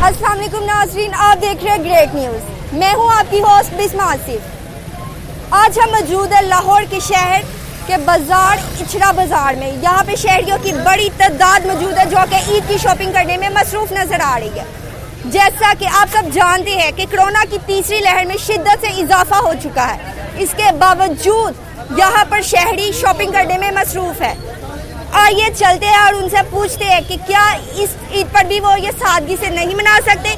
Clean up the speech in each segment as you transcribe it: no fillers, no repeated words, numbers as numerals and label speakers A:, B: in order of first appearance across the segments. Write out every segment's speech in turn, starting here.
A: अस्सलाम वालेकुम नाज़रीन, आप देख रहे हैं ग्रेट न्यूज़। मैं हूं आपकी होस्ट बिस्मा आसिफ। आज हम मौजूद है लाहौर के शहर के बाजार इचरा बाजार में। यहाँ पे शहरियों की बड़ी तादाद मौजूद है जो कि ईद की शॉपिंग करने में मसरूफ नजर आ रही है। जैसा कि आप सब जानते हैं कि कोरोना की तीसरी लहर में शिद्दत से इजाफा हो चुका है, इसके बावजूद यहाँ पर शहरी शॉपिंग करने में मसरूफ है। आइए चलते हैं और उनसे पूछते हैं कि क्या इस ईद पर भी वो ये सादगी से नहीं मना सकते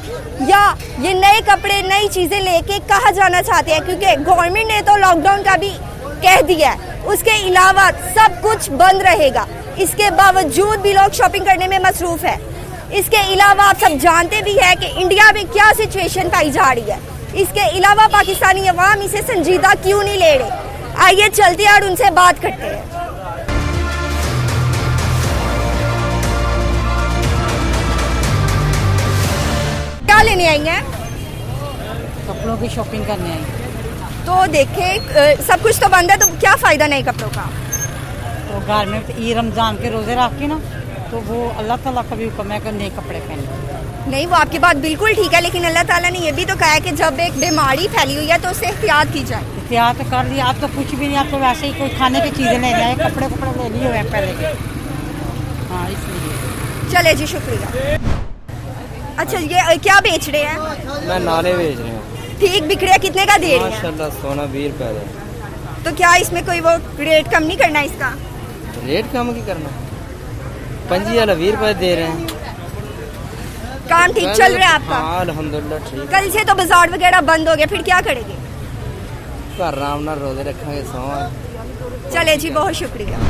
A: या ये नए कपड़े नई चीज़ें लेके कहाँ जाना चाहते हैं, क्योंकि गवर्नमेंट ने तो लॉकडाउन का भी कह दिया है। उसके अलावा सब कुछ बंद रहेगा, इसके बावजूद भी लोग शॉपिंग करने में मसरूफ है। इसके अलावा आप सब जानते भी हैं कि इंडिया में क्या सिचुएशन पाई जा रही है। इसके अलावा पाकिस्तानी अवाम इसे संजीदा क्यों नहीं ले रहे। आइए चलते हैं और उनसे बात करते हैं। क्या लेने आई हैं?
B: कपड़ों की शॉपिंग करने आई।
A: तो देखें सब कुछ तो बंद है, तो क्या फ़ायदा नए कपड़ों का।
B: तो घर में ई रमज़ान के रोज़े रख के ना, तो वो अल्लाह ताला का भी हुक्म है कि नए कपड़े पहने।
A: नहीं, वो आपकी बात बिल्कुल ठीक है, लेकिन अल्लाह ताला ने ये भी तो कहा है कि जब एक बीमारी फैली हुई है तो उससे एहतियात की जाए।
B: एहतियात कर लिया, आप तो कुछ भी नहीं, आप तो वैसे ही कोई खाने की चीज़ें ले आए, कपड़े ले लिए हुए हैं पहले के। हाँ, इसलिए।
A: चले जी, शुक्रिया। अच्छा, ये क्या बेच रहे हैं?
C: मैं नाले बेच रहे हूँ।
A: ठीक बिक रहे हैं, कितने का दे रहे हैं?
C: माशाल्लाह, सोना 20 रुपए है।
A: तो क्या इसमें कोई वो रेट कम नहीं करना इसका?
C: रेट कम की करना, 25 वाला 20 रुपए दे रहे हैं।
A: काम ठीक चल रहा है आपका?
C: हाँ, अल्हम्दुलिल्लाह ठीक।
A: कल से तो बाजार वगैरह बंद हो गया, फिर क्या करेंगे?
C: घर आराम नाल रोजे रखेंगे, सोवा।
A: चले जी, बहुत शुक्रिया।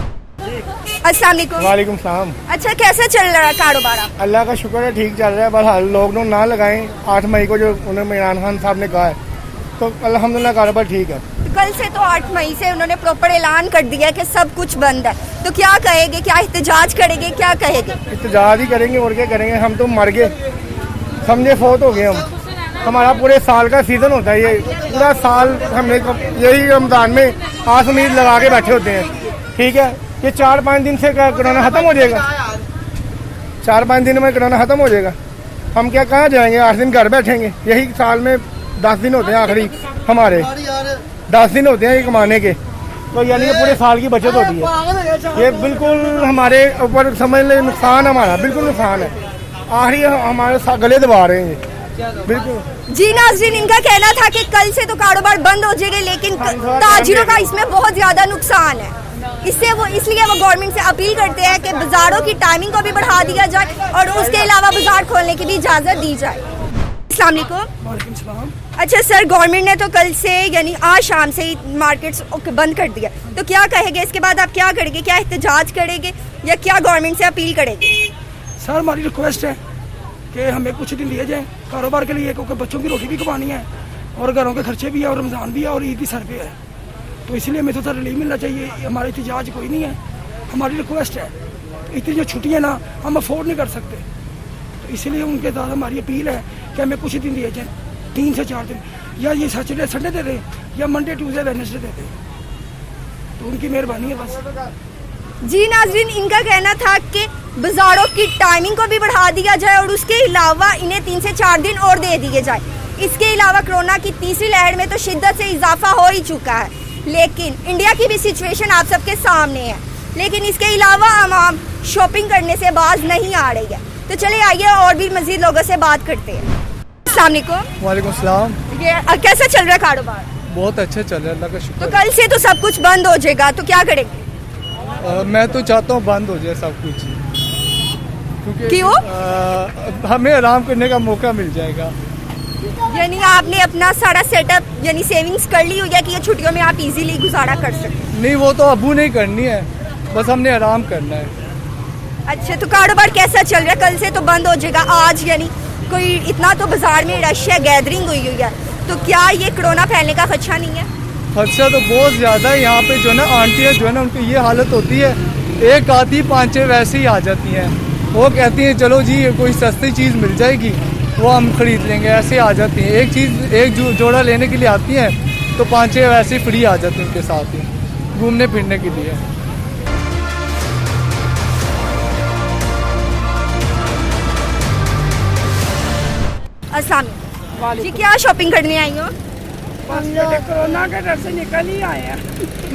A: अस्सलाम वालेकुम।
D: वालेकुम सलाम।
A: अच्छा, कैसा चल रहा है कारोबार?
D: अल्लाह का शुक्र है, ठीक चल रहा है। बहरहाल लॉकडाउन ना लगाएं 8 मई को, जो उन्होंने इमरान खान साहब ने कहा है, तो अल्हम्दुलिल्लाह कारोबार ठीक है।
A: तो कल से तो 8 मई से उन्होंने प्रॉपर ऐलान कर दिया कि सब कुछ बंद है, तो क्या कहेंगे? क्या एहतजाज करेंगे? क्या कहेंगे?
D: एहतजाज ही करेंगे और क्या करेंगे। हम तो मर गए, समझे, फोत हो गए हम। हमारा पूरे साल का सीजन होता है, ये पूरा साल हमने यही रमजान में आस उम्मीद लगा के बैठे होते हैं। ठीक है, ये 4-5 दिन से कोरोना खत्म हो जाएगा। 4-5 दिन में कोरोना खत्म हो जाएगा। हम क्या कहाँ जाएंगे? 8 दिन घर बैठेंगे। यही साल में 10 दिन होते हैं, आखिरी हमारे 10 दिन होते हैं ये कमाने के, तो यानी कि पूरे साल की बचत होती है। ये बिल्कुल हमारे ऊपर समझ ले नुकसान, हमारा बिल्कुल नुकसान है। आखिरी हमारे गले दबा रहे हैं ये बिल्कुल।
A: जी नाज़रीन, इनका कहना था कि कल से तो कारोबार बंद हो जाएगा, लेकिन ताजिरों का इसमें बहुत ज्यादा नुकसान है। इसलिए वो गवर्नमेंट से अपील करते हैं कि बाजारों की टाइमिंग को भी बढ़ा दिया जाए और उसके अलावा बाजार खोलने की भी इजाजत दी जाए। अस्सलाम वालेकुम।
D: सलाम।
A: अच्छा सर, गवर्नमेंट ने तो कल से यानी आज शाम से ही मार्केट्स बंद कर दिया, तो क्या कहेंगे? इसके बाद आप क्या करेंगे? क्या एहतजाज करेंगे या क्या गवर्नमेंट से अपील करेंगे?
E: सर, हमारी रिक्वेस्ट है कि हमें कुछ दिन दिए जाए कारोबार के लिए, क्योंकि बच्चों की रोटी भी कमानी है और घरों के खर्चे भी है और रमज़ान भी है और ईद भी सर पे है, तो इसलिए हमें तो सर रिलीफ मिलना चाहिए। हमारा एहतजाज कोई नहीं है, हमारी रिक्वेस्ट है। इतनी जो छुट्टियाँ ना हम अफोर्ड नहीं कर सकते, तो इसलिए उनके साथ हमारी अपील है कि हमें कुछ दिन दिए जाए, 3 से 4 दिन, या ये सैटरडे संडे दे दें या मंडे ट्यूसडे वेडनेसडे दे दें, तो उनकी मेहरबानी है बस।
A: जी नाज़रीन, इनका कहना था कि बाजारों की टाइमिंग को भी बढ़ा दिया जाए और उसके अलावा इन्हें 3 से 4 दिन और दे दिए जाए। इसके अलावा कोरोना की तीसरी लहर में तो शिद्दत से इजाफा हो ही चुका है, लेकिन इंडिया की भी सिचुएशन आप सबके सामने है, लेकिन इसके अलावा आवाम शॉपिंग करने से बाज नहीं आ रही है। तो चले आइए और भी मजीद लोगों से बात करते हैं। अस्सलाम वालेकुम।
D: वालेकुम सलाम।
A: ये कैसा चल रहा है कारोबार?
D: बहुत अच्छा चल रहा है, अल्लाह का शुक्र।
A: तो कल से तो सब कुछ बंद हो जाएगा, तो क्या करेंगे?
D: मैं तो चाहता हूँ बंद हो जाए सब कुछ, क्योंकि
A: क्यों?
D: हमें आराम करने का मौका मिल जाएगा।
A: यानी आपने अपना सारा सेटअप यानी सेविंग्स कर ली हुई है कि ये छुट्टियों में आप इजीली गुजारा कर सकते?
D: नहीं, वो तो अबू नहीं करनी है, बस हमने आराम करना है।
A: अच्छा, तो कारोबार कैसा चल रहा है? कल से तो बंद हो जाएगा, आज यानी कोई इतना तो बाजार में रश है, गैदरिंग हुई है, तो क्या ये कोरोना फैलने का खदशा नहीं है?
D: खर्चा तो बहुत ज़्यादा है। यहाँ पे जो है ना आंटियाँ जो है ना, उनकी ये हालत होती है, एक आधी 5-6 वैसे ही आ जाती हैं। वो कहती हैं चलो जी कोई सस्ती चीज़ मिल जाएगी, वो हम खरीद लेंगे, ऐसे आ जाती हैं। एक जोड़ा लेने के लिए आती हैं तो 5-6 वैसे फ्री आ जाती हैं उनके साथ ही घूमने फिरने के लिए।
A: अस्सलाम वालेकुम जी, क्या शॉपिंग करने आई हो?
E: हम लोग कोरोना के डर से निकल ही आए हैं।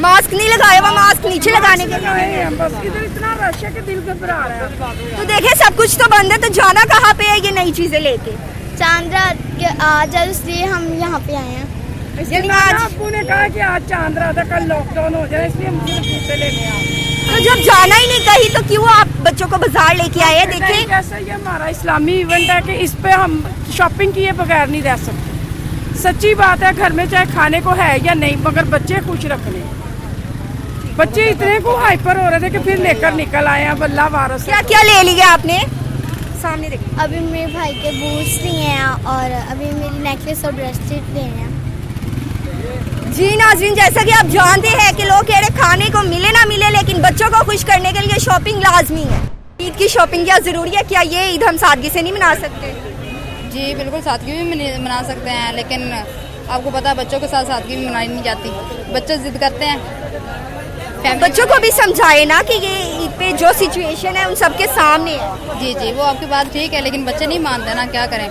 A: मास्क नहीं लगाया हुआ, मास्क नीचे लगाने के
E: आए हैं बस, इधर इतना रश है कि दिल घबरा रहा है।
A: तो देखे सब कुछ तो बंद है, तो जाना कहाँ पे है ये नई चीजें लेके?
F: चांद रात के आज है, इसलिए हम यहाँ पे आए हैं।
A: यानी
E: आज
A: आज
E: आपू ने कहा कि आज चांद रात है, कल लॉकडाउन हो जाए, इसलिए हम सिर्फ जूते लेने आए।
A: तो जब जाना ही नहीं कहीं तो क्यों आप बच्चों को बाजार लेके आए हैं? देखिए
E: जैसे ये हमारा इस्लामी इवेंट है कि इस पे हम शॉपिंग किए बगैर नहीं रह सकते। सच्ची बात है, घर में चाहे खाने को है या नहीं, मगर बच्चे खुश रखने। बच्चे इतने को हाइपर हो रहे थे कि फिर लेकर निकल आए हैं। अल्लाह वारस
A: क्या क्या ले लिया आपने? सामने देखिए।
F: अभी मेरे भाई के बूट्स लिए हैं और अभी मेरी नेकलेस और ब्रेसलेट लिए हैं।
A: जी नाज़रीन, जैसा कि आप जानते हैं कि लोग कह रहे खाने को मिले ना मिले, लेकिन बच्चों को खुश करने के लिए शॉपिंग लाजमी है। ईद की शॉपिंग क्या ज़रूरी है? क्या ये ईद हम सादगी से नहीं मना सकते?
G: जी बिल्कुल, सादगी भी मना सकते हैं, लेकिन आपको पता है बच्चों के साथ सादगी भी मनाई नहीं जाती। बच्चे जिद करते हैं।
A: बच्चों को भी समझाए ना कि ये ईद पे जो सिचुएशन है उन सबके सामने है।
G: जी जी, वो आपकी बात ठीक है, लेकिन बच्चे नहीं मानते ना, क्या करें।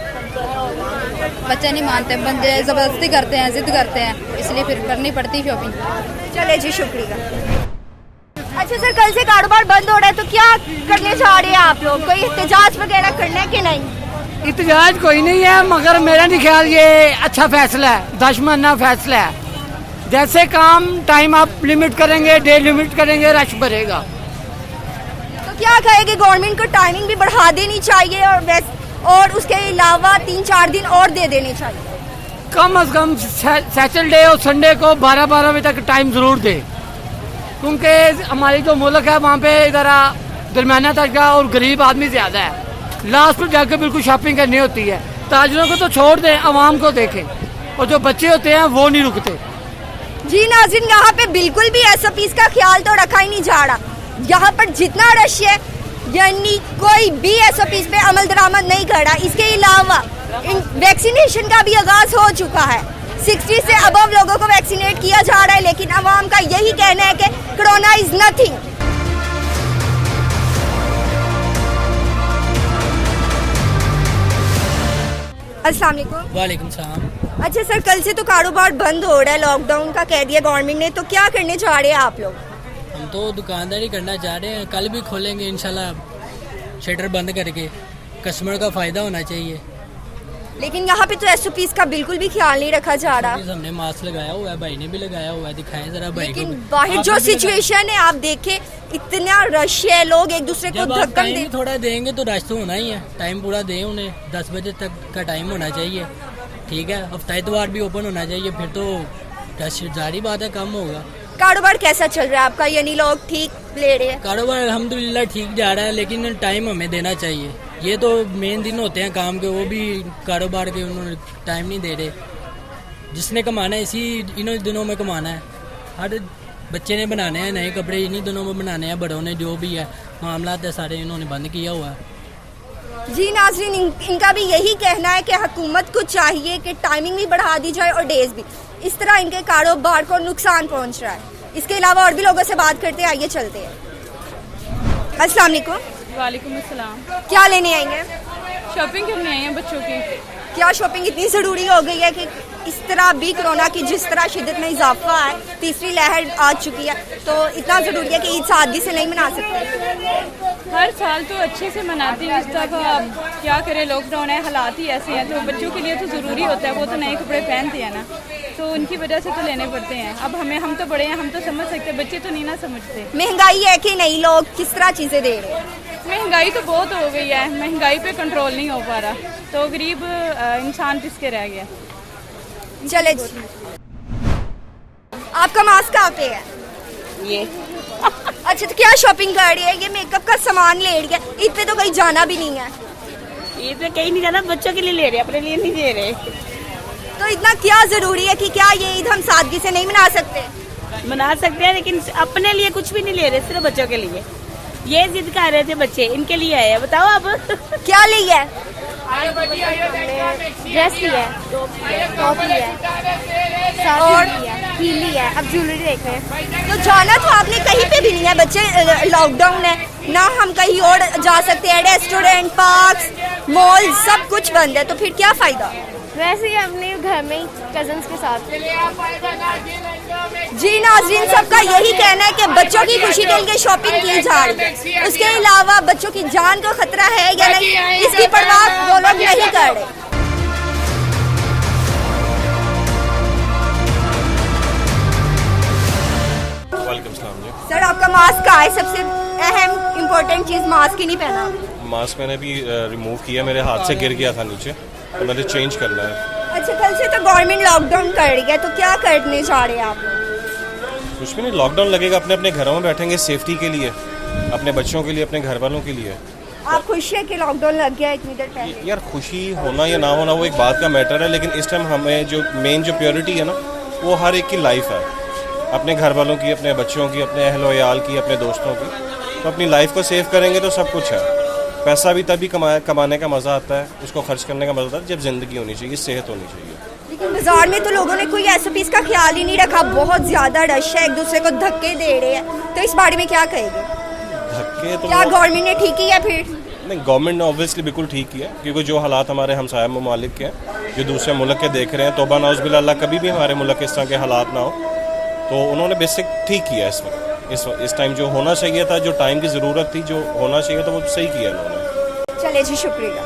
G: बच्चे नहीं मानते, बंदे ज़बरदस्ती करते हैं, जिद करते हैं, इसलिए फिर करनी पड़ती शॉपिंग।
A: चले जी, शुक्रिया। अच्छा सर, कल से कारोबार बंद हो रहा है, तो क्या करने जा रहे हैं आप लोग? कोई एहतजाज वगैरह करना है कि नहीं?
H: इतजाज कोई नहीं है, मगर मेरा नहीं ख्याल ये अच्छा फैसला है, दशमना फैसला है। जैसे काम टाइम आप लिमिट करेंगे, डे लिमिट करेंगे, रश बढ़ेगा।
A: तो क्या कहेंगे, गवर्नमेंट को टाइमिंग भी बढ़ा देनी चाहिए और उसके अलावा 3-4 दिन और दे देने चाहिए।
H: कम से कम सैटरडे और संडे को 12-12 बजे तक टाइम जरूर दे, क्योंकि हमारी जो मुल्क है वहाँ पे ज़रा दरमियाना तबका और गरीब आदमी ज़्यादा है। लास्ट में जाकर बिल्कुल शॉपिंग करनी होती है। ताजरों को तो छोड़ दें, आवाम को देखें, और जो बच्चे होते हैं वो नहीं रुकते।
A: जी नाज़रीन, यहाँ पे बिल्कुल भी SOPs का ख्याल तो रखा ही नहीं जा रहा। यहाँ पर जितना रश है, यानी कोई भी SOPs पे अमल दरामद नहीं कर रहा। इसके अलावा वैक्सीनेशन का भी आगाज हो चुका है। 60 से अबव लोगों को वैक्सीनेट किया जा रहा है, लेकिन अवाम का यही कहना है कि कोरोना इज नथिंग। अस्सलाम वालेकुम।
C: वालेकुम सलाम।
A: अच्छा सर, कल से तो कारोबार बंद हो रहा है, लॉकडाउन का कह दिया गवर्नमेंट ने, तो क्या करने जा रहे हैं आप लोग?
C: हम तो दुकानदारी करना चाह रहे हैं, कल भी खोलेंगे इंशाल्लाह, शटर बंद करके। कस्टमर का फ़ायदा होना चाहिए।
A: लेकिन यहाँ पे तो SOPs का बिल्कुल भी ख्याल नहीं रखा जा रहा।
C: हमने मास्क लगाया हुआ है, भाई ने भी लगाया हुआ है, दिखाएं जरा भाई को।
A: लेकिन बाहर जो सिचुएशन है आप देखें, इतना रश है, लोग एक दूसरे को धक्कन दे।
C: थोड़ा देंगे तो रश तो होना ही है। टाइम पूरा दें उन्हें, 10 बजे तक का टाइम होना चाहिए, ठीक है। हफ्ता इतवार भी ओपन होना चाहिए, फिर तो रश जारी बात है कम होगा।
A: कारोबार कैसा चल रहा है आपका? यानी लोग ठीक ले रहे हैं?
C: कारोबार अल्हम्दुलिल्लाह ठीक जा रहा है, लेकिन टाइम हमें देना चाहिए। ये तो मेन दिन होते हैं काम के, वो भी कारोबार के उन्होंने टाइम नहीं दे रहे। जिसने कमाना है इसी इन्हीं दिनों में कमाना है। हर बच्चे ने बनाने हैं नए कपड़े, इन्हीं दिनों में बनाने हैं, बड़ों ने जो भी है मामला है सारे इन्होंने बंद किया हुआ है।
A: जी नाज़रीन, इनका भी यही कहना है कि हुकूमत को चाहिए कि टाइमिंग भी बढ़ा दी जाए और डेज भी। इस तरह इनके कारोबार को नुकसान पहुंच रहा है। इसके अलावा और भी लोगों से बात करते हैं, आइए चलते हैं। अस्सलाम वालेकुम।
I: वालेकुम अस्सलाम।
A: क्या लेने आई हैं?
I: शॉपिंग करने आई हैं बच्चों की।
A: क्या शॉपिंग इतनी ज़रूरी हो गई है कि इस तरह भी कोरोना की जिस तरह शिद्दत में इजाफा है, तीसरी लहर आ चुकी है, तो इतना ज़रूरी है कि ईद सादगी से नहीं मना सकते?
I: हर साल तो अच्छे से मनाती हूँ, इस दफ़ा अब क्या करें, लॉकडाउन है, हालात ही ऐसे हैं, तो बच्चों के लिए तो ज़रूरी होता है, वो तो नए कपड़े पहनते हैं ना, तो उनकी वजह से तो लेने पड़ते हैं। अब हम तो बड़े हैं, हम तो समझ सकते, बच्चे तो नहीं ना समझते।
A: महंगाई है कि नहीं, लोग किस तरह चीज़ें दे रहे हैं?
I: महंगाई तो बहुत हो गई है, महंगाई पे कंट्रोल नहीं हो पा रहा, तो गरीब इंसान पिसके रह गया।
A: चले जी। आपका मास्क कहाँ पे है?
B: ये
A: अच्छा, तो क्या शॉपिंग कर रही है? ये मेकअप का सामान ले रही है, ईद पे तो कहीं जाना भी नहीं है।
B: ईद पे कहीं नहीं जाना, बच्चों के लिए ले रहे, अपने लिए नहीं दे रहे।
A: तो इतना क्या जरूरी है कि क्या ये ईद हम सादगी से नहीं मना सकते?
B: मना सकते हैं, लेकिन अपने लिए कुछ भी नहीं ले रहे, सिर्फ बच्चों के लिए।
J: ये जिद कर रहे थे बच्चे, इनके लिए आए हैं। बताओ अब
A: क्या लिया है?
F: ड्रेस लिया है, टॉप लिया है और हील लिया है। अब ज्वेलरी देख रहे हैं।
A: तो जाना तो आपने कहीं पे भी नहीं है, बच्चे लॉकडाउन है ना, हम कहीं और जा सकते हैं, रेस्टोरेंट, पार्क, मॉल सब कुछ बंद है, तो फिर क्या फायदा?
F: वैसे ही अपने घर में कजन्स के साथ।
A: जी नाज़रीन, सबका यही कहना है कि बच्चों की खुशी के लिए शॉपिंग की जा रही है, उसके अलावा बच्चों की जान को खतरा है या नहीं, इसकी परवाह वो लोग नहीं कर रहे। सर, आपका मास्क कहाँ है? सबसे अहम इम्पोर्टेंट चीज मास्क ही नहीं पहना।
K: मास्क मैंने भी रिमूव किया, मेरे हाथ से गिर गया था नीचे, तो मैंने चेंज करना है।
A: अच्छा, कल से तो गवर्नमेंट लॉकडाउन कर रही है, तो क्या करने जा रहे हैं आप?
K: कुछ भी नहीं, लॉकडाउन लगेगा, अपने अपने घरों में बैठेंगे सेफ्टी के लिए, अपने बच्चों के लिए, अपने घर वालों के लिए।
A: आप खुश है कि लॉकडाउन लग गया इतनी देर पहले?
K: यार खुशी होना या ना होना वो एक बात का मैटर है, लेकिन इस टाइम हमें जो मेन जो प्योरिटी है ना, वो हर एक की लाइफ है, अपने घर वालों की, अपने बच्चों की, अपने अहलो याल की, अपने दोस्तों की। तो अपनी लाइफ को सेव करेंगे तो सब कुछ है। पैसा भी तभी कमाने का मज़ा आता है, उसको खर्च करने का मज़ा आता है जब ज़िंदगी होनी चाहिए, सेहत होनी चाहिए।
A: लेकिन बाजार में तो लोगों ने कोई SOPs का ख्याल ही नहीं रखा, बहुत ज़्यादा रश है, एक दूसरे को धक्के दे रहे हैं, तो इस बारे में क्या कहेंगे?
K: धक्के तो
A: क्या गवर्नमेंट ने ठीक किया? फिर
K: नहीं, गवर्नमेंट ने ऑब्वियसली बिल्कुल ठीक किया, क्योंकि जो हालात हमारे हमसाया ममालिक के हैं, जो दूसरे मुल्क के देख रहे हैं, तौबा नाउज़ बिल्लाह, कभी भी हमारे मुल्क के इस तरह के हालात ना हो, तो उन्होंने बेसिक ठीक किया इस टाइम जो होना चाहिए था, जो टाइम की ज़रूरत थी, जो होना चाहिए था, वो सही किया उन्होंने।
A: चलिए जी, शुक्रिया।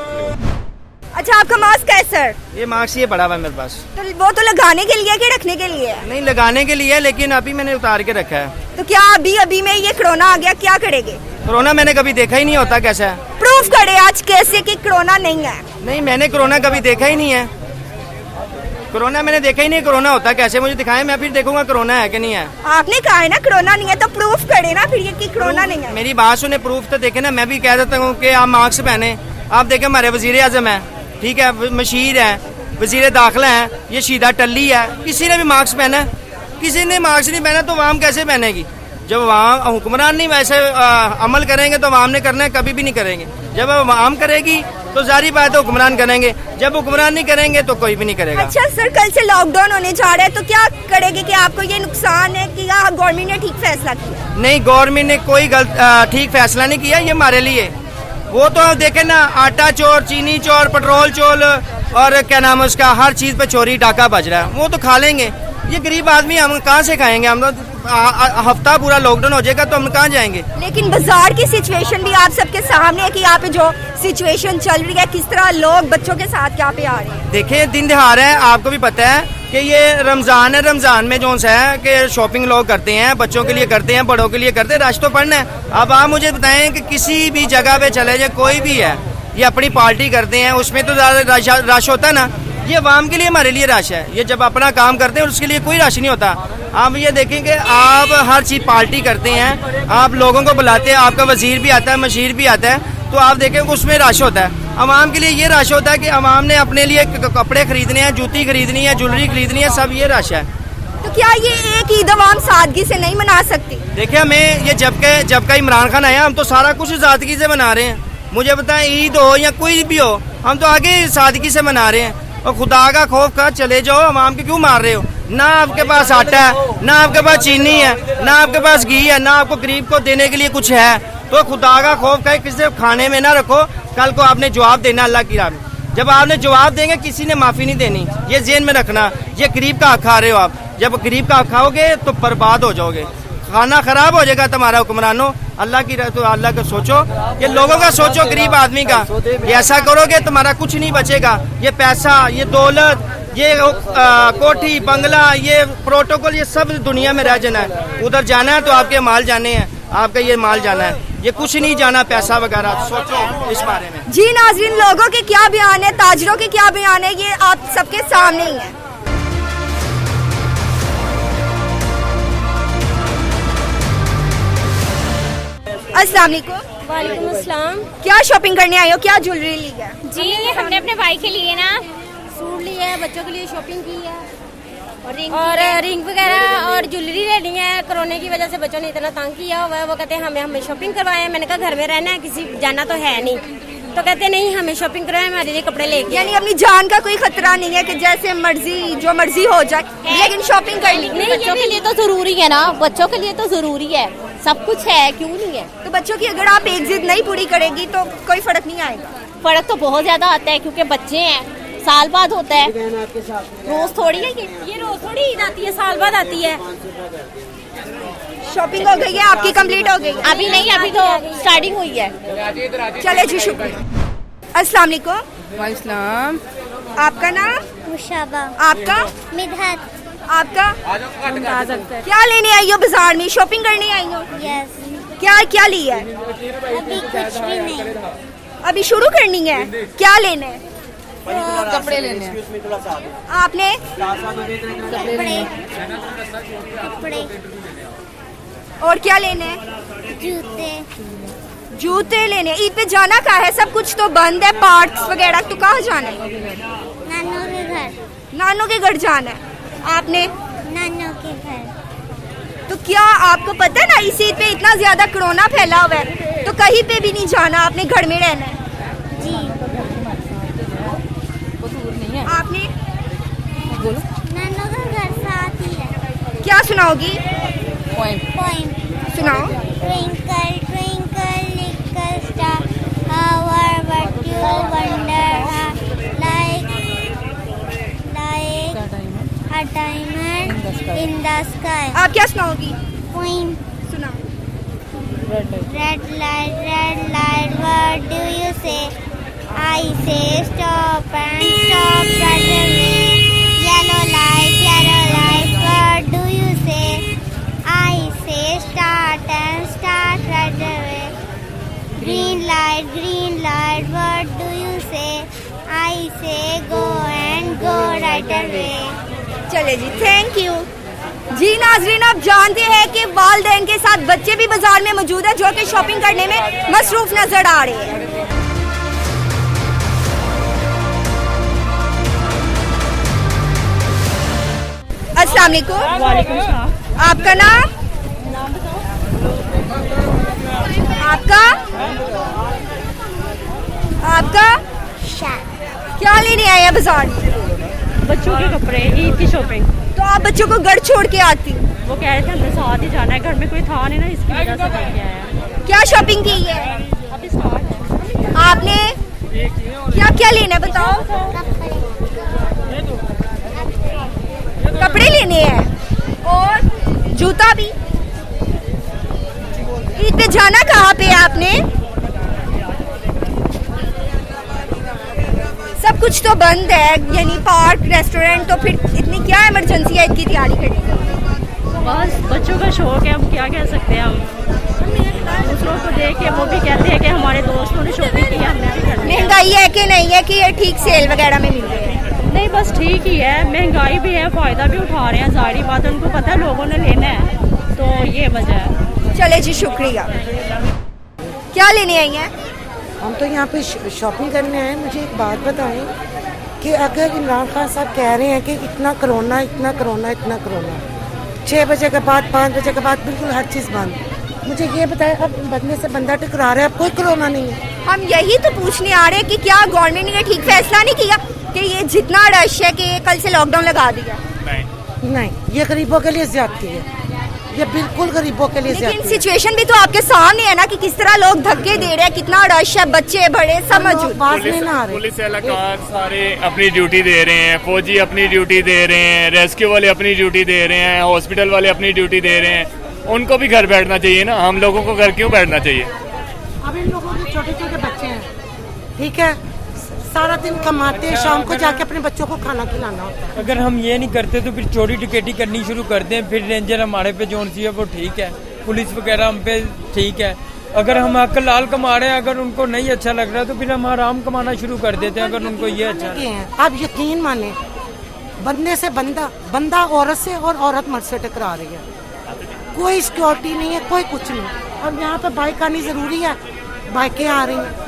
A: अच्छा, आपका मास्क है सर?
L: ये मास्क ये पड़ा हुआ है मेरे पास।
A: तो वो तो लगाने के लिए कि रखने के लिए है?
L: नहीं, लगाने के लिए, लेकिन अभी मैंने उतार के रखा है।
A: तो क्या अभी में ये कोरोना आ गया, क्या करेंगे?
L: कोरोना मैंने कभी देखा ही नहीं होता कैसा है।
A: प्रूफ करे आज कैसे कि कोरोना नहीं है?
L: नहीं, मैंने कोरोना कभी देखा ही नहीं है, कोरोना मैंने देखा ही नहीं, कोरोना होता कैसे, मुझे दिखाएं, मैं फिर देखूंगा कोरोना है कि नहीं है।
A: आपने कहा है ना कोरोना नहीं है, तो प्रूफ करे ना फिर ये कि कोरोना नहीं है।
L: मेरी बात सुने, प्रूफ तो देखे ना। मैं भी कह देता हूँ कि आप मास्क पहने। आप देखें, हमारे वजीर आजम है, ठीक है, मशीर है, वजीर दाखिला है, ये शीदा टल्ली है, किसी ने भी मास्क पहना है? किसी ने मास्क नहीं पहना, तो अवाम कैसे पहनेगी? जब अवाम, हुक्मरान नहीं वैसे अमल करेंगे तो अवाम ने करना है, कभी भी नहीं करेंगे। जब अवाम करेगी तो जारी बात है हुक्मरान करेंगे, जब हुक्मरान नहीं करेंगे तो कोई भी नहीं करेगा।
A: अच्छा सर, कल से लॉकडाउन होने जा रहा है, तो क्या करेंगे कि आपको ये नुकसान है कि गवर्नमेंट ने ठीक फैसला किया?
L: नहीं, गवर्नमेंट ने कोई ठीक फैसला नहीं किया, ये हमारे लिए। वो तो देखे ना, आटा चोर, चीनी चोर, पेट्रोल चोर और क्या नाम है उसका, हर चीज पे चोरी डाका बज रहा है, वो तो खा लेंगे। ये गरीब आदमी हम कहाँ से खाएंगे? हम तो हफ्ता पूरा लॉकडाउन हो जाएगा तो हम कहाँ जाएंगे?
A: लेकिन बाजार की सिचुएशन भी आप सबके सामने है कि यहाँ पे जो सिचुएशन चल रही है, किस तरह लोग बच्चों के साथ यहाँ पे आ रहे हैं।
L: देखिए, दिन दिहाड़ है, आपको भी पता है कि ये रमजान है, रमजान में जो है कि शॉपिंग लोग करते हैं, बच्चों के लिए करते हैं, बड़ों के लिए करते हैं, रश तो पड़ना है। अब आप मुझे बताएं कि किसी भी जगह पे चले जाए, कोई भी है, ये अपनी पार्टी करते हैं, उसमें तो ज्यादा रश होता है ना। ये अवाम के लिए, हमारे लिए रश है। ये जब अपना काम करते हैं उसके लिए कोई रश नहीं होता। आप ये देखेंगे, आप हर चीज पार्टी करते हैं, आप लोगों को बुलाते हैं, आपका वजीर भी आता है, मशीर भी आता है, तो आप देखेंगे उसमें रश होता है। अवाम के लिए ये रश होता है कि अवाम ने अपने लिए कपड़े खरीदने हैं, जूती खरीदनी है, ज्वेलरी खरीदनी है, सब ये रश है।
A: तो क्या ये एक ईद अवाम सादगी से नहीं मना सकती?
L: देखिए, हमें ये जब का इमरान खान आया, हम तो सारा कुछ सादगी से मना रहे हैं। मुझे बताएं, ईद हो या कोई भी हो, हम तो आगे सादगी से मना रहे हैं। और खुदा का खौफ कर चले जाओ, अवाम के क्यों मार रहे हो? ना आपके पास आटा है, ना आपके पास चीनी है, ना आपके पास घी है, ना आपको गरीब को देने के लिए कुछ है, तो खुदा का खौफ कर किसी खाने में ना रखो। कल को आपने जवाब देना अल्लाह की राह में। जब आपने जवाब देंगे, किसी ने माफी नहीं देनी, ये जेहन में रखना। ये गरीब का हक खा रहे हो आप, जब गरीब का हक खाओगे तो बर्बाद हो जाओगे, खाना खराब हो जाएगा तुम्हारा। हुक्मरानों, अल्लाह की तो अल्लाह का सोचो, ये लोगों का सोचो, गरीब आदमी का। ये ऐसा करोगे तुम्हारा कुछ नहीं बचेगा। ये पैसा, ये दौलत, ये कोठी बंगला, ये प्रोटोकॉल, ये सब दुनिया में रह जाना है। उधर जाना है तो आपके माल जाने हैं, आपका ये माल जाना है, ये कुछ नहीं जाना, पैसा वगैरह। सोचो इस बारे में।
A: जी नाज़रीन, लोगों के क्या बयान है, ताजरों के क्या बयान है, ये आप सबके सामने ही है। अस्सलाम वालेकुम।
F: वालेकुम अस्सलाम।
A: क्या शॉपिंग करने आए हो, क्या ज्वेलरी ली है?
F: जी, ये हमने अपने भाई के लिए ना सूट लिया है, बच्चों के लिए शॉपिंग की है। और रिंग वगैरह और ज्वेलरी लेनी है। कोरोना की वजह से बच्चों ने इतना तंग किया हुआ है। वो कहते हैं हमें शॉपिंग करवाएं। मैंने कहा घर में रहना है, किसी जाना तो है नहीं। तो कहते नहीं हमें शॉपिंग करवाएं, हमारे लिए कपड़े लेके।
A: यानी अपनी जान का कोई खतरा नहीं है कि जैसे मर्जी जो मर्जी हो जाए, लेकिन शॉपिंग करनी
F: नहीं, बच्चों के लिए तो जरूरी है ना, बच्चों के लिए तो जरूरी है, सब कुछ है, क्यों नहीं है।
A: तो बच्चों की अगर आप एक जिद नहीं पूरी करेगी तो कोई फर्क नहीं आएगा।
F: फर्क तो बहुत ज्यादा आता है क्योंकि बच्चे हैं, साल बाद होता है, रोज थोड़ी है ये रोज थोड़ी ईद आती है, साल बाद आती है।
A: शॉपिंग हो गई है आपकी, कंप्लीट हो गई?
F: अभी नहीं, अभी तो स्टार्टिंग हुई है।
A: चले जी, शुक्रिया। अस्सलाम वालेकुम।
M: वालेकुम।
A: आपका नाम?
F: मुशाबा।
A: आपका?
F: मिदहत।
A: आपका?
F: मुमताज अख्तर।
A: क्या लेने आई हो बाजार में? शॉपिंग करने आई हो?
F: यस।
A: क्या क्या ली है?
F: अभी कुछ भी नहीं,
A: अभी शुरू करनी है। क्या लेने हैं?
M: कपड़े लेने हैं।
A: आपने?
F: कपड़े।
A: और क्या लेने हैं?
F: जूते।
A: जूते लेने। ईद पे जाना कहाँ है? सब कुछ तो बंद है, पार्क्स वगैरह। तो कहाँ जाना है?
F: नानू के घर।
A: नानू के घर जाना है। आपने?
F: नानू के घर।
A: तो क्या आपको पता है ना इस ईद पे इतना ज्यादा कोरोना फैला हुआ है, तो कहीं पे भी नहीं जाना, आपने घर में रहना है।
F: जी।
A: आपने?
M: बोलो।
F: नानू का घर साथ ही है।
A: क्या सुनाओगी?
F: Poem.
A: सुनाओ।
F: Twinkle, twinkle, little star, how what you wonder, like a diamond in the sky.
A: आप क्या सुनाओगी?
F: Poem.
A: सुनाओ।
F: Red light, what do you say? I say stop and stop right away. Yellow light, what do you say? I say start and start right away. Green light, what do you say? I say go and go right away.
A: चले जी, thank you जी। नाजरीन, आप जानते हैं कि वालिदैन के साथ बच्चे भी बाजार में मौजूद है जो कि शॉपिंग करने में मसरूफ नजर आ रहे हैं। अस्सलाम वालेकुम।
I: वालेकुम सलाम।
A: आपका नाम? आपका? आपका? क्या लेने आए हैं बाजार?
I: बच्चों के कपड़े, ईद की शॉपिंग।
A: तो आप बच्चों को घर छोड़ के आती?
I: वो कह रहे थे हमें साथ ही जाना है, घर में कोई था नहीं ना, इसकी वजह से करके आया है।
A: क्या शॉपिंग की है?
I: अभी स्टार्ट है।
A: आपने क्या क्या लेना है बताओ? कपड़े लेने हैं और जूता भी। ईद पे जाना कहाँ पे है आपने? सब कुछ तो बंद है, यानी पार्क, रेस्टोरेंट। तो फिर इतनी क्या इमरजेंसी है इसकी तैयारी करने की?
I: बस बच्चों का शौक है, हम क्या कह सकते हैं। हम दूसरों को देख के वो भी कहते हैं कि हमारे दोस्तों ने शॉपिंग की, हमने भी करनी है।
A: महंगाई है कि नहीं है कि ये ठीक सेल वगैरह में मिल रही है?
I: नहीं, बस ठीक ही है। महंगाई भी है, फ़ायदा भी उठा रहे हैं, जाहिर बात है, उनको पता है लोगों ने लेना है, तो ये वजह है।
A: चले जी, शुक्रिया। क्या लेने आई हैं?
B: हम तो यहाँ पे शॉपिंग करने आए। मुझे एक बात बताएं कि अगर इमरान खान साहब कह रहे हैं कि इतना कोरोना 6 बजे के बाद 5 बजे के बाद बिल्कुल हर चीज़ बंद, मुझे ये बताएं अब बंदे से बंदा टकरा रहा है, अब कोई कोरोना नहीं है।
A: हम यही तो पूछने आ रहे हैं कि क्या गवर्नमेंट ने ठीक फैसला नहीं किया कि ये जितना रश है कि कल से लॉकडाउन लगा दिया?
B: नहीं, ये गरीबों के लिए ज्यादती है, ये बिल्कुल गरीबों के लिए
A: लेकिन
B: ज्यादती है।
A: सिचुएशन भी तो आपके सामने है ना कि किस तरह लोग धक्के दे रहे हैं, कितना रश है, बच्चे बड़े सब मौजूद।
N: पुलिस एहलकार सारे अपनी ड्यूटी दे रहे हैं, फौजी अपनी ड्यूटी दे रहे हैं, रेस्क्यू वाले अपनी ड्यूटी दे रहे हैं, हॉस्पिटल वाले अपनी ड्यूटी दे रहे हैं। उनको भी घर बैठना चाहिए ना, हम लोगों को घर क्यों बैठना चाहिए?
B: अब इन लोगों के छोटे छोटे बच्चे हैं, ठीक है, सारा दिन कमाते हैं, शाम को जाके अपने बच्चों को खाना खिलाना होता है।
C: अगर हम ये नहीं करते तो फिर चोरी डकैती करनी शुरू कर दें, फिर रेंजर हमारे पे जोन सी है वो ठीक है, पुलिस वगैरह हम पे ठीक है। अगर हम हक लाल कमा रहे हैं, अगर उनको नहीं अच्छा लग रहा है तो फिर हम आराम कमाना शुरू कर देते हैं, अगर उनको ये अच्छा
B: है। आप यकीन माने, बंदे से बंदा औरत से और औरत मर्द से टकरा रही है, कोई सिक्योरिटी नहीं है, कोई कुछ नहीं। और यहाँ पे बाइक आनी जरूरी है, बाइकें आ रही हैं।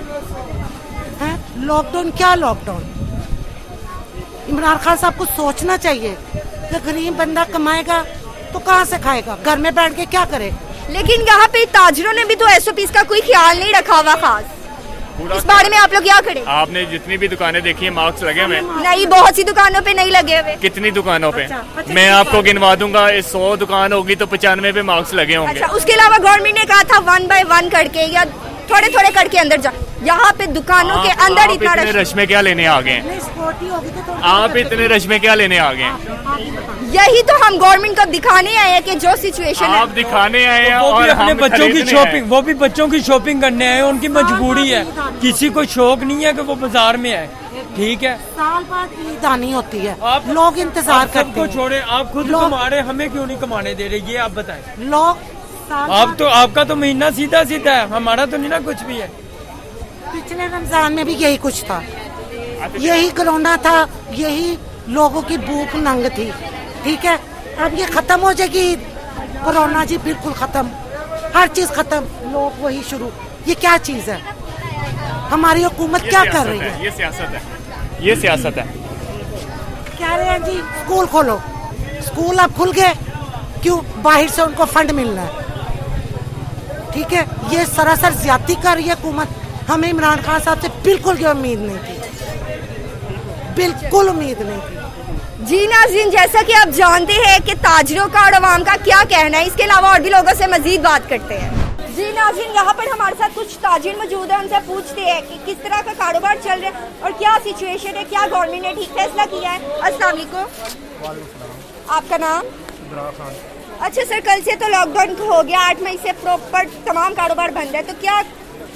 B: लॉकडाउन क्या लॉकडाउन? इमरान खान साहब को सोचना चाहिए कि गरीब बंदा कमाएगा तो कहाँ से खाएगा, घर में बैठ के क्या करे।
A: लेकिन यहाँ पे ताजरों ने भी तो SOPs का कोई ख्याल नहीं रखा हुआ खास। इस बारे में आप लोग क्या करें?
N: आपने जितनी भी दुकानें देखी है मार्क्स लगे हुए?
A: नहीं, बहुत सी दुकानों पे नहीं लगे हुए।
N: कितनी दुकानों पे? मैं आपको गिनवा दूंगा, 100 दुकान होगी तो 95 पे मार्क्स लगे होंगे।
A: अच्छा, उसके अलावा गवर्नमेंट ने कहा था 1 by 1 करके या थोड़े थोड़े करके अंदर जा। यहाँ पे दुकानों के अंदर इतना
N: रश में क्या लेने आ गए? आप इतने रश में क्या लेने आ गए?
A: यही तो हम गवर्नमेंट को दिखाने आए हैं कि जो सिचुएशन है
N: आप दिखाने आए हैं
C: वो
N: और
C: भी अपने
N: हम
C: बच्चों की
N: खरीदने
C: शॉपिंग, वो भी बच्चों की शॉपिंग करने आए, उनकी मजबूरी है। किसी को शौक नहीं है कि वो बाजार में आए, ठीक है।
B: साल बाद ईद आनी होती है, आप लोग इंतजार करते
C: सबको
B: हैं।
C: छोड़े, आप खुद कमा रहे, हमें क्यों नहीं कमाने दे रहे, ये आप बताएं।
B: लोग
C: आप तो, आपका तो महीना सीधा सीधा है, हमारा तो नहीं ना कुछ भी है।
B: पिछले रमजान में भी यही कुछ था, यही कोरोना था, यही लोगों की भूख नंग थी, ठीक है। अब ये खत्म हो जाएगी कोरोना जी, बिल्कुल खत्म, हर चीज खत्म, लोग वही शुरू। ये क्या चीज है, हमारी हुकूमत क्या कर रही है?
N: ये सियासत है, ये सियासत है।
B: कह रहे हैं जी स्कूल खोलो, स्कूल अब खुल गए, क्यों? बाहर से उनको फंड मिलना है, ठीक है। ये सरासर ज्यादती कर रही है हुकूमत। हमें इमरान खान साहब से बिल्कुल ये उम्मीद नहीं थी, बिल्कुल उम्मीद नहीं थी।
A: जी नाज़रीन, जैसा कि आप जानते हैं कि ताजरों का और अवाम का क्या कहना है, इसके अलावा और भी लोगों से मजीद बात करते हैं। जी नाज़रीन, यहाँ पर हमारे साथ कुछ ताजिर मौजूद है, उनसे पूछते हैं कि किस तरह का कारोबार चल रहा है और क्या सिचुएशन है, क्या गवर्नमेंट ने ठीक फैसला किया है। अस्सलाम वालेकुम, आपका नाम? अच्छा सर, कल से तो लॉकडाउन हो गया, 8 मई से प्रॉपर तमाम कारोबार बंद है, तो क्या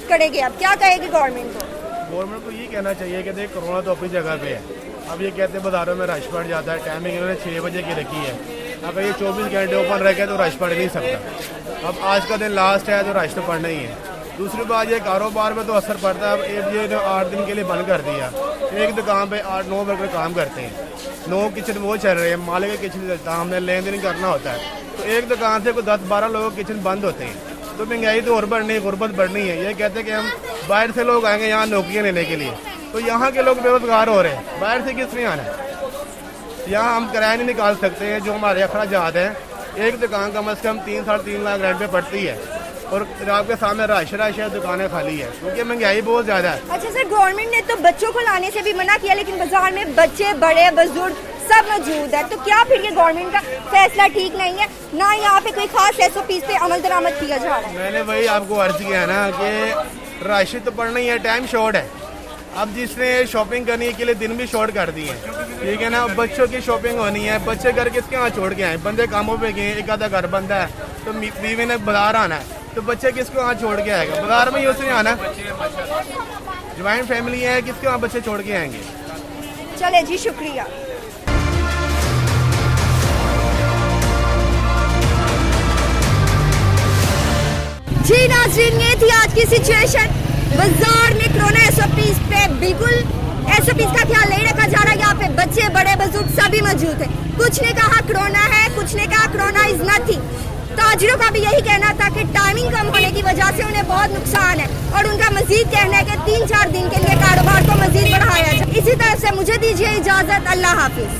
A: करेंगे आप, क्या कहेंगे गवर्नमेंट को?
D: गवर्नमेंट को ये कहना चाहिए कि देख कोरोना तो अपनी जगह पे है। अब ये कहते हैं बाजारों में रश बढ़ जाता है, टाइमिंग इन्होंने 6 बजे की रखी है। अगर ये 24 घंटे ओपन रह गए तो रश पड़ नहीं सकता। अब आज का दिन लास्ट है तो रश तो पड़ना ही है। दूसरी बात ये कारोबार में तो असर पड़ता है। अब ये 8 दिन के लिए बंद कर दिया, एक दुकान पे 8-9 वर्कर काम करते हैं, 9 किचन वो चल रहे हैं, मालिक का किचन चलता है, हमने लेन देन करना होता है, तो एक दुकान से कोई 10-12 लोगों के किचन बंद होते हैं। तो महंगाई तो और बढ़नी, गुर्बत बढ़नी है। ये कहते हैं कि हम बाहर से लोग आएंगे यहाँ नौकरियाँ लेने के लिए, तो यहाँ के लोग बेरोजगार हो रहे हैं, बाहर से किसने आना है? यहाँ हम किराया नहीं निकाल सकते हैं, जो हमारे अखराजात हैं। एक दुकान कम से कम 3-3.5 लाख रेंट पे पड़ती है और आपके सामने रश है, दुकानें खाली है क्योंकि महंगाई बहुत ज्यादा है।
A: अच्छा सर, गवर्नमेंट ने तो बच्चों को लाने से भी मना किया, लेकिन बाजार में बच्चे, बड़े, बुजुर्ग सब मौजूद है, तो क्या फिर ये गवर्नमेंट का फैसला ठीक नहीं है? ना यहाँ पे कोई खास SOPs पे अमल दरामद किया जा रहा है।
D: मैंने वही आपको अर्ज किया है ना कि राशि तो पड़ना ही है, टाइम शॉर्ट है। अब जिसने शॉपिंग करने के लिए दिन भी शॉर्ट कर दिए, ठीक है ना। बच्चों की शॉपिंग होनी है, बच्चे घर किसके यहाँ छोड़ के आए, बंदे कामों पे गए, एक आधा घर बंदा है, तो बीवी ने बाजार आना है, तो बच्चे किसको यहाँ छोड़ के आएगा? बाजार में ही उसने आना। ज्वाइंट फैमिली है, किसके यहाँ बच्चे छोड़ के आएंगे?
A: चले जी, शुक्रिया। जी नाज़रीन, ये थी आज की सिचुएशन। बाजार में कोरोना SOPs पे बिल्कुल SOPs का ख्याल नहीं रखा जा रहा। यहाँ पे बच्चे, बड़े, बुजुर्ग सभी मौजूद हैं। कुछ ने कहा कोरोना है, कुछ ने कहा कोरोना इज नथिंग। ताजिरों का भी यही कहना था कि टाइमिंग कम होने की वजह से उन्हें बहुत नुकसान है, और उनका मजीद कहना है कि 3-4 दिन के लिए कारोबार को मजीद बढ़ाया जाए। इसी तरह से मुझे दीजिए इजाजत, अल्लाह हाफिज।